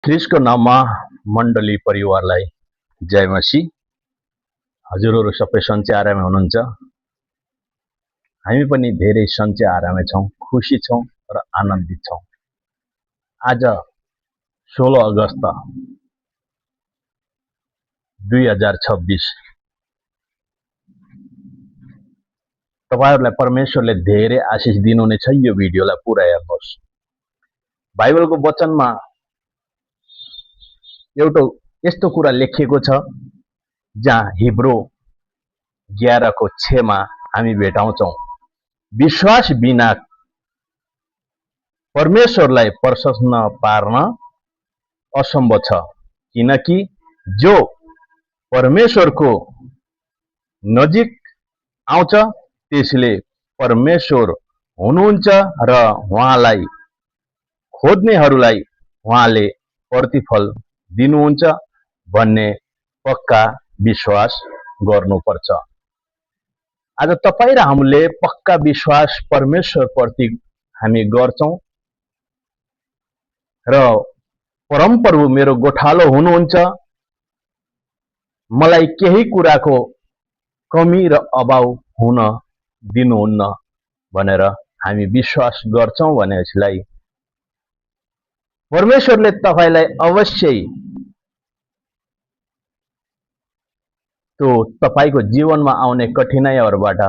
ख्रिस्टको नाममा मण्डली परिवारलाई जय मसी। हजुरहरू सबै सन्चै आरामै हुनुहुन्छ। हामी पनि धेरै सन्चै आरामै छौँ, खुसी छौँ र आनन्दित छौँ। आज 16 अगस्त 2026 तपाईहरुलाई परमेश्वरले धेरै आशिष दिनुहुनेछ। यो भिडियोलाई पुरा हेर्नुहोस्। बाइबलको वचनमा एउटा यस्तो कुरा लेखिएको छ जहाँ हिब्रू 11 को 6 मा हामी भेटाउँछौँ, विश्वास बिना परमेश्वरलाई प्रसन्न पार्न असम्भव छ, किनकि जो परमेश्वरको नजिक आउँछ त्यसले परमेश्वर हुनुहुन्छ र उहाँलाई खोज्नेहरूलाई उहाँले प्रतिफल दिनुहुन्छ भन्ने पक्का विश्वास गर्नुपर्छ। आज तपाईं र हामीले पक्का विश्वास परमेश्वरप्रति हामी गर्छौं र परमप्रभु मेरो गोठालो हुनुहुन्छ, मलाई केही कुराको कमी र अभाव हुन दिनुहुन्न भनेर हामी विश्वास गर्छौं भनेलाई परमेश्वरले तपाईलाई अवश्य त्यो तपाईको जीवनमा आउने कठिनाइहरूबाट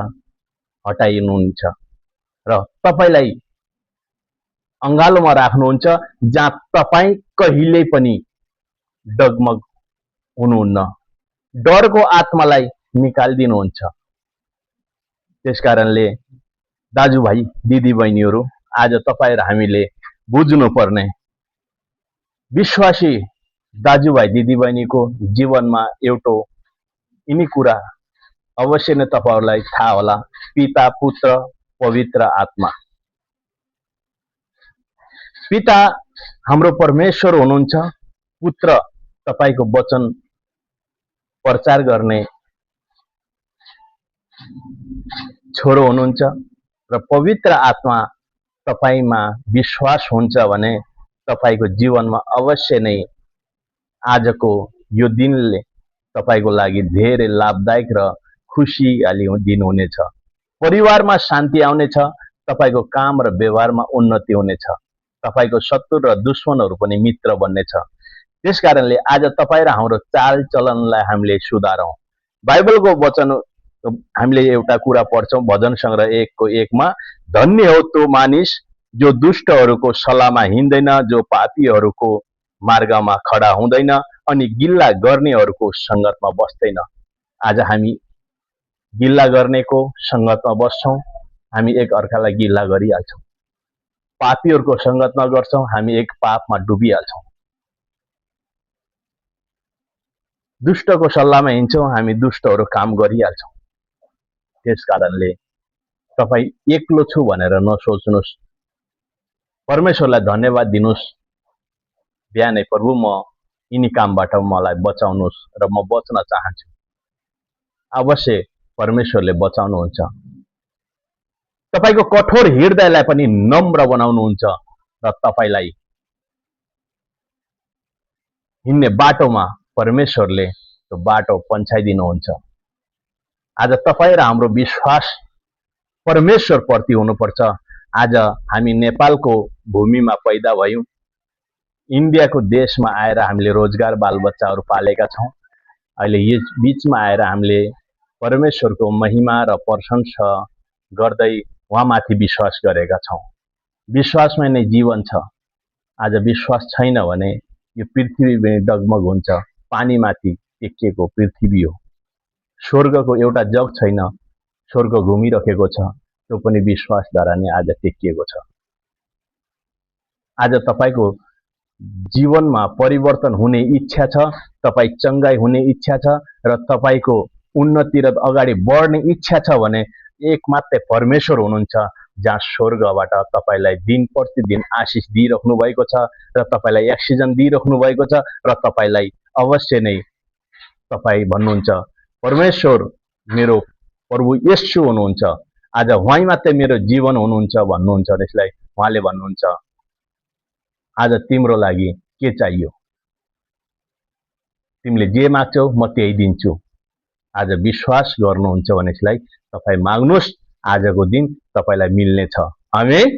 हटाइनुहुन्छ र तपाईलाई अंगालोमा राख्नुहुन्छ जहाँ तपाई कहिल्यै पनि डगमग हुनुहुन्न, डरको आत्मालाई निकालिदिनुहुन्छ। त्यसकारणले दाजुभाइ दिदीबहिनीहरू, आज तपाई र हामीले बुझ्नुपर्ने विश्वासी दाजुभाइ दिदीबहिनीको जीवनमा एउटा यिनी कुरा अवश्य नै तपाईहरुलाई थाहा होला, पिता, पुत्र, पवित्र आत्मा। पिता हाम्रो परमेश्वर हुनुहुन्छ, पुत्र तपाईको वचन प्रचार गर्ने छोरो हुनुहुन्छ र पवित्र आत्मा तपाईमा विश्वास हुन्छ भने तपाईको जीवनमा अवश्य नै आजको यो दिनले तपाईको लागि धेरै लाभदायक र खुशियाली दिनुहुनेछ। परिवारमा शान्ति आउनेछ, तपाईको काम र व्यवहारमा उन्नति हुनेछ, तपाईको शत्रु र दुश्मनहरू पनि मित्र बन्नेछ। त्यसकारणले आज तपाई र हाम्रो चाल चलनलाई हामीले सुधारौं। बाइबलको वचन हामीले एउटा कुरा पढ्छौं, भजन संग्रह 1 को 1 मा, धन्य हो त्यो मानिस जो दुष्टहरूको सल्लाहमा हिँड्दैन, जो पापीहरूको मार्गमा खडा हुँदैन अनि गिल्ला गर्नेहरूको संगतमा बस्दैन। आज हामी गिल्ला गर्नेको संगतमा बस्छौं, हामी एक अर्कालाई गिल्ला गरिहाल्छौं। पापीहरूको संगतमा गर्छौं, हामी एक पापमा डुबिहाल्छौं। दुष्टको सल्लाहमा हिँड्छौं, हामी दुष्टहरू काम गरिहाल्छौं। त्यसकारणले तपाई एक्लो छु भनेर नसोच्नुस्, परमेश्वरलाई धन्यवाद दिनुस्। बिहानै प्रभु म यिनी कामबाट मलाई बचाउनुस् र म बच्न चाहन्छु। अवश्य परमेश्वरले बचाउनुहुन्छ। तपाईको कठोर हृदयलाई पनि नम्र बनाउनुहुन्छ र तपाईलाई हिँड्ने बाटोमा परमेश्वरले त्यो बाटो पन्छाइदिनुहुन्छ। आज तपाई र हाम्रो विश्वास परमेश्वर प्रति हुनुपर्छ। आज हामी नेपालको भूमिमा पैदा भयौं, इन्डियाको देशमा आएर हामीले रोजगार बालबच्चाहरू पालेका छौं। अहिले यस बीचमा आएर हामीले परमेश्वरको महिमा र प्रशंसा गर्दै उहाँमाथि विश्वास गरेका छौं। विश्वासमै नै जीवन छ। आज विश्वास छैन भने यो पृथ्वी पनि डगमग हुन्छ। पानीमाथि टेकिएको पृथ्वी हो। स्वर्गको एउटा जग छैन, स्वर्ग घुमिरहेको छ, त्यो पनि विश्वासद्वारा नै आज टेकिएको छ। आज तपाईको जीवनमा परिवर्तन हुने इच्छा छ, तपाई चंगाई हुने इच्छा छ र तपाईको उन्नति र अगाडि बढ्ने इच्छा छ भने एकमात्र परमेश्वर हुनुहुन्छ, जहाँ स्वर्गबाट तपाईलाई दिन प्रतिदिन आशिष दिइराख्नु भएको छ र तपाईलाई अक्सिजन दिइराख्नु भएको छ र तपाईलाई अवश्य नै तपाई भन्नुहुन्छ परमेश्वर मेरो प्रभु येशू हुनुहुन्छ, आज उहाँ मात्रै मेरो जीवन हुनुहुन्छ भन्नुहुन्छ। त्यसलाई उहाँले भन्नुहुन्छ आज तिम्रो लागि के चाहियो? तिमीले जे माग्छौ म त्यही दिन्छु। आज विश्वास गर्नुहुन्छ भने चाहिँ तपाईँ माग्नुहोस्, आजको दिन तपाईलाई मिल्नेछ। आमेन।